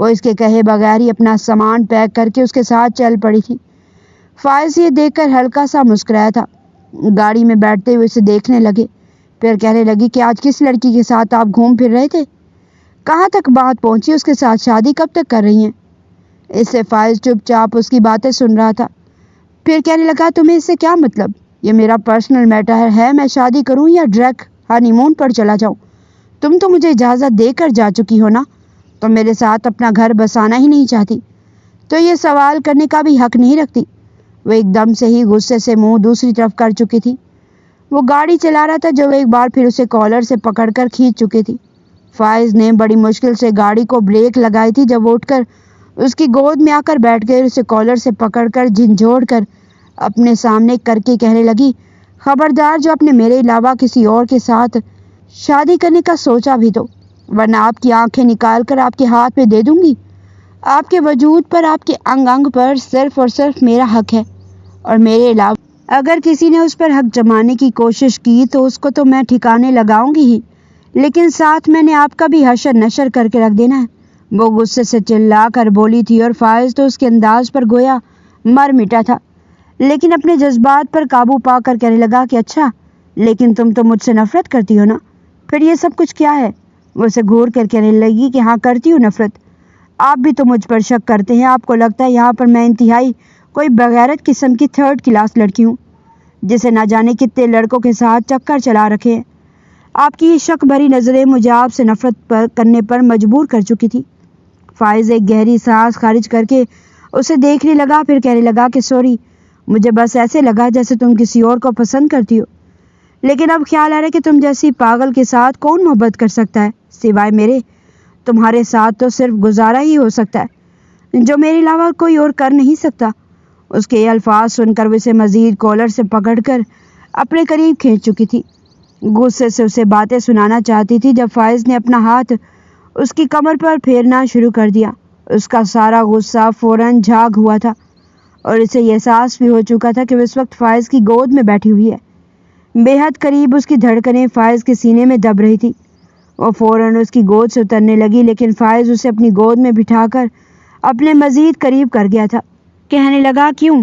[SPEAKER 1] وہ اس کے کہے بغیر ہی اپنا سامان پیک کر کے اس کے ساتھ چل پڑی تھی۔ فائز یہ دیکھ کر ہلکا سا مسکرایا تھا۔ گاڑی میں بیٹھتے ہوئے اسے دیکھنے لگے، پھر کہنے لگی کہ آج کس لڑکی کے ساتھ آپ گھوم پھر رہے تھے؟ کہاں تک بات پہنچی؟ اس کے ساتھ شادی کب تک کر رہی ہیں؟ اس سے فائز چپ چاپ اس کی باتیں سن رہا تھا۔ پھر کہنے لگا تمہیں اس سے کیا مطلب؟ یہ میرا پرسنل میٹر ہے، میں شادی کروں یا ڈائریکٹ ہنی مون پر چلا جاؤں؟ تم تو مجھے اجازت دے کر جا چکی ہو نا، تم میرے ساتھ اپنا گھر بسانا ہی نہیں چاہتی تو یہ سوال کرنے کا بھی حق نہیں رکھتی۔ وہ ایک دم سے ہی غصے سے منہ دوسری طرف کر چکی تھی۔ وہ گاڑی چلا رہا تھا جو ایک بار پھر اسے کالر سے پکڑ کر کھینچ چکی تھی۔ فائز نے بڑی مشکل سے گاڑی کو بریک لگائی تھی جب وہ اٹھ کر اس کی گود میں آ کر بیٹھ گئی، اسے کالر سے پکڑ کر جھنجھوڑ کر اپنے سامنے کر کے کہنے لگی، خبردار جو آپ نے میرے علاوہ کسی اور کے ساتھ شادی کرنے کا سوچا بھی تو، ورنہ آپ کی آنکھیں نکال کر آپ کے ہاتھ میں دے دوں گی۔ آپ کے وجود پر، آپ کے انگ انگ پر صرف اور صرف میرا حق ہے، اور میرے علاوہ اگر کسی نے اس پر حق جمانے کی کوشش کی تو اس کو تو میں ٹھکانے لگاؤں گی ہی، لیکن ساتھ میں نے آپ کا بھی حشر نشر کر کے رکھ دینا ہے۔ وہ غصے سے چلا کر بولی تھی اور فائز تو اس کے انداز پر گویا مر مٹا تھا، لیکن اپنے جذبات پر قابو پا کر کہنے لگا کہ اچھا، لیکن تم تو مجھ سے نفرت کرتی ہو نا، پھر یہ سب کچھ کیا ہے؟ وہ اسے گھور کر کہنے لگی کہ ہاں کرتی ہوں نفرت، آپ بھی تو مجھ پر شک کرتے ہیں، آپ کو لگتا ہے یہاں پر میں انتہائی کوئی بغیرت قسم کی 3rd کلاس لڑکی ہوں جسے نہ جانے کتنے لڑکوں کے ساتھ چکر چلا رکھے ہیں۔ آپ کی یہ شک بھری نظریں مجھے آپ سے نفرت کرنے پر مجبور کر چکی تھی۔ فائز ایک گہری سانس خارج کر کے اسے دیکھنے لگا، پھر کہنے لگا کہ سوری، مجھے بس ایسے لگا جیسے تم کسی اور کو پسند کرتی ہو، لیکن اب خیال آ رہا ہے کہ تم جیسی پاگل کے ساتھ کون محبت کر سکتا ہے سوائے میرے؟ تمہارے ساتھ تو صرف گزارا ہی ہو سکتا ہے جو میرے علاوہ کوئی اور کر نہیں سکتا۔ اس کے یہ الفاظ سن کر وہ اسے مزید کالر سے پکڑ کر اپنے قریب کھینچ چکی تھی، غصے سے اسے باتیں سنانا چاہتی تھی جب فائز نے اپنا ہاتھ اس کی کمر پر پھیرنا شروع کر دیا۔ اس کا سارا غصہ فوراً جھاگ ہوا تھا اور اسے یہ احساس بھی ہو چکا تھا کہ وہ اس وقت فائز کی گود میں بیٹھی ہوئی ہے۔ بے حد قریب اس کی دھڑکنیں فائز کے سینے میں دب رہی تھی۔ وہ فوراً اس کی گود سے اترنے لگی، لیکن فائز اسے اپنی گود میں بٹھا کر اپنے مزید قریب کر گیا تھا۔ کہنے لگا کیوں؟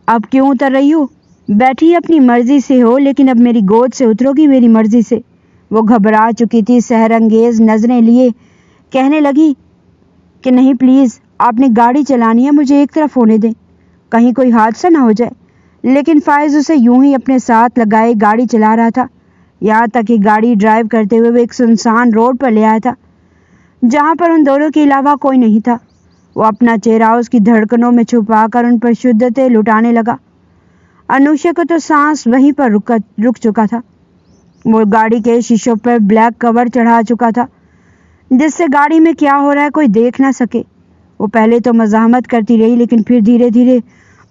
[SPEAKER 1] اب کیوں اتر رہی ہو؟ بیٹھی اپنی مرضی سے ہو، لیکن اب میری گود سے اترو گی میری مرضی سے۔ وہ گھبرا چکی تھی، سحر انگیز نظریں لیے کہنے لگی کہ نہیں پلیز، آپ نے گاڑی چلانی ہے، مجھے ایک طرف ہونے دیں، کہیں کوئی حادثہ نہ ہو جائے۔ لیکن فائز اسے یوں ہی اپنے ساتھ لگائے گاڑی چلا رہا تھا، یہاں تک کہ گاڑی ڈرائیو کرتے ہوئے وہ ایک سنسان روڈ پر لے آیا تھا جہاں پر ان دونوں کے علاوہ کوئی نہیں تھا۔ وہ اپنا چہرہ اس کی دھڑکنوں میں چھپا کر ان پر شدتیں لٹانے لگا۔ انوشا کو تو سانس وہیں پر رک چکا تھا۔ وہ گاڑی کے شیشوں پر بلیک کور چڑھا چکا تھا جس سے گاڑی میں کیا ہو رہا ہے کوئی دیکھ نہ سکے۔ وہ پہلے تو مزاحمت کرتی رہی، لیکن پھر دھیرے دھیرے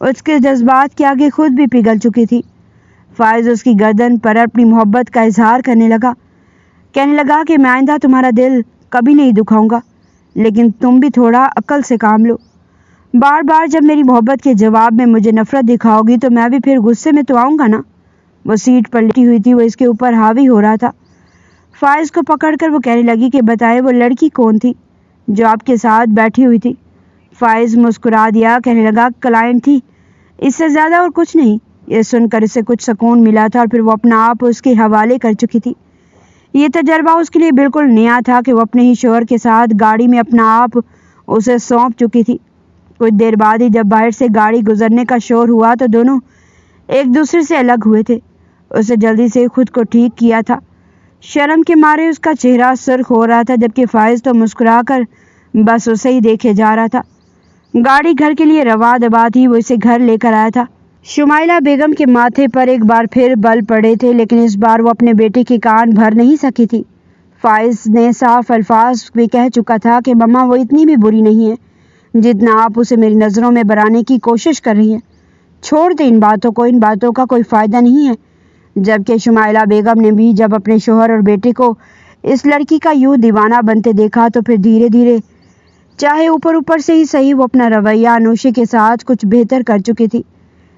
[SPEAKER 1] اس کے جذبات کے آگے خود بھی پگھل چکی تھی۔ فائز اس کی گردن پر اپنی محبت کا اظہار کرنے لگا، کہنے لگا کہ میں آئندہ تمہارا دل کبھی نہیں دکھاؤں گا، لیکن تم بھی تھوڑا عقل سے کام لو۔ بار بار جب میری محبت کے جواب میں مجھے نفرت دکھاؤ گی تو میں بھی پھر غصے میں تو آؤں گا نا۔ وہ سیٹ پر لیٹی ہوئی تھی، وہ اس کے اوپر حاوی ہو رہا تھا۔ فائز کو پکڑ کر وہ کہنے لگی کہ بتائے وہ لڑکی کون تھی جو آپ کے ساتھ بیٹھی ہوئی تھی؟ فائز مسکرا دیا، کہنے لگا کلائنٹ تھی، اس سے زیادہ اور کچھ نہیں۔ یہ سن کر اسے کچھ سکون ملا تھا اور پھر وہ اپنا آپ اس کے حوالے کر چکی تھی۔ یہ تجربہ اس کے لیے بالکل نیا تھا کہ وہ اپنے ہی شوہر کے ساتھ گاڑی میں اپنا آپ اسے سونپ چکی تھی۔ کچھ دیر بعد ہی جب باہر سے گاڑی گزرنے کا شور ہوا تو دونوں ایک دوسرے سے الگ ہوئے تھے۔ اسے جلدی سے خود کو ٹھیک کیا تھا، شرم کے مارے اس کا چہرہ سرخ ہو رہا تھا، جبکہ فائز تو مسکرا کر بس اسے ہی دیکھے جا رہا تھا۔ گاڑی گھر کے لیے رواں دبا تھی، وہ اسے گھر لے کر آیا تھا۔ شمائلہ بیگم کے ماتھے پر ایک بار پھر بل پڑے تھے، لیکن اس بار وہ اپنے بیٹے کے کان بھر نہیں سکی تھی۔ فائز نے صاف الفاظ بھی کہہ چکا تھا کہ مما وہ اتنی بھی بری نہیں ہے جتنا آپ اسے میری نظروں میں بنانے کی کوشش کر رہی ہیں۔ چھوڑ دے ان باتوں کا کوئی فائدہ نہیں ہے۔ جبکہ شمائلہ بیگم نے بھی جب اپنے شوہر اور بیٹے کو اس لڑکی کا یوں دیوانہ بنتے دیکھا تو پھر دھیرے دھیرے، چاہے اوپر سے ہی صحیح، وہ اپنا رویہ انوشا کے ساتھ کچھ بہتر کر چکی تھی۔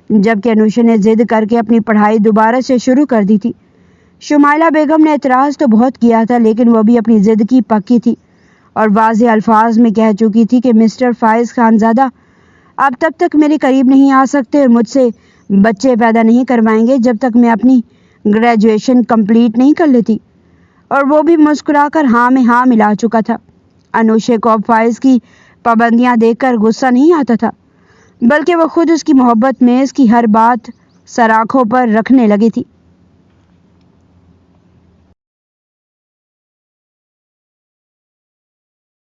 [SPEAKER 1] جبکہ انوشا نے ضد کر کے اپنی پڑھائی دوبارہ سے شروع کر دی تھی۔ شمائلہ بیگم نے اعتراض تو بہت کیا تھا، لیکن وہ بھی اپنی ضد کی پکی تھی اور واضح الفاظ میں کہہ چکی تھی کہ مسٹر فائز خانزادہ آپ تب تک میرے قریب نہیں آ سکتے اور مجھ سے بچے پیدا نہیں کروائیں گے جب تک میں اپنی گریجویشن کمپلیٹ نہیں کر لیتی۔ اور وہ بھی مسکرا کر ہاں میں ہاں ملا چکا تھا۔ انوشے کو اب فائز کی پابندیاں دیکھ کر غصہ نہیں آتا تھا، بلکہ وہ خود اس کی محبت میں اس کی ہر بات سر آنکھوں پر رکھنے لگی تھی۔